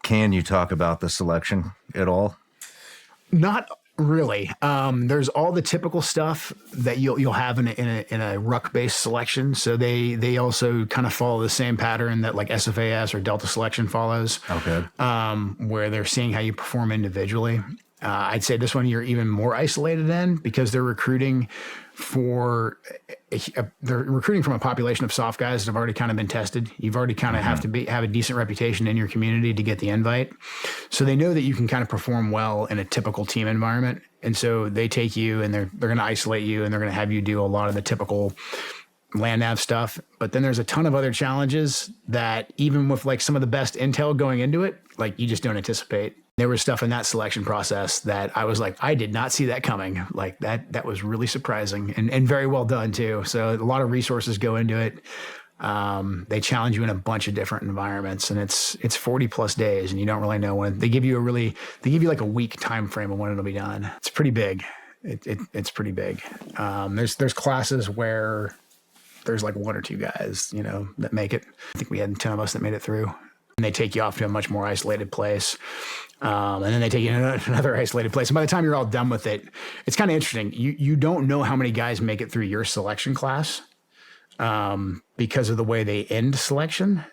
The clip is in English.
Can you talk about the selection at all? Not really. There's all the typical stuff that you'll have in a RUC based selection. So they also kind of follow the same pattern that like SFAS or Delta selection follows. Okay. Where they're seeing how you perform individually. I'd say this one you're even more isolated in because they're recruiting from a population of soft guys that have already kind of been tested. You've already kind of have a decent reputation in your community to get the invite. So they know that you can kind of perform well in a typical team environment. And so they take you and they're going to isolate you and they're going to have you do a lot of the typical land nav stuff. But then there's a ton of other challenges that even with like some of the best intel going into it, like you just don't anticipate. There was stuff in that selection process that I was like, I did not see that coming. Like that was really surprising and very well done too. So a lot of resources go into it. They challenge you in a bunch of different environments and it's 40 plus days and you don't really know when. They give you like a week time frame of when it'll be done. It's pretty big. It's pretty big. There's classes where there's like one or two guys, that make it. I think we had 10 of us that made it through. And they take you off to a much more isolated place. And then they take you to another isolated place. And by the time you're all done with it, it's kind of interesting. You don't know how many guys make it through your selection class because of the way they end selection.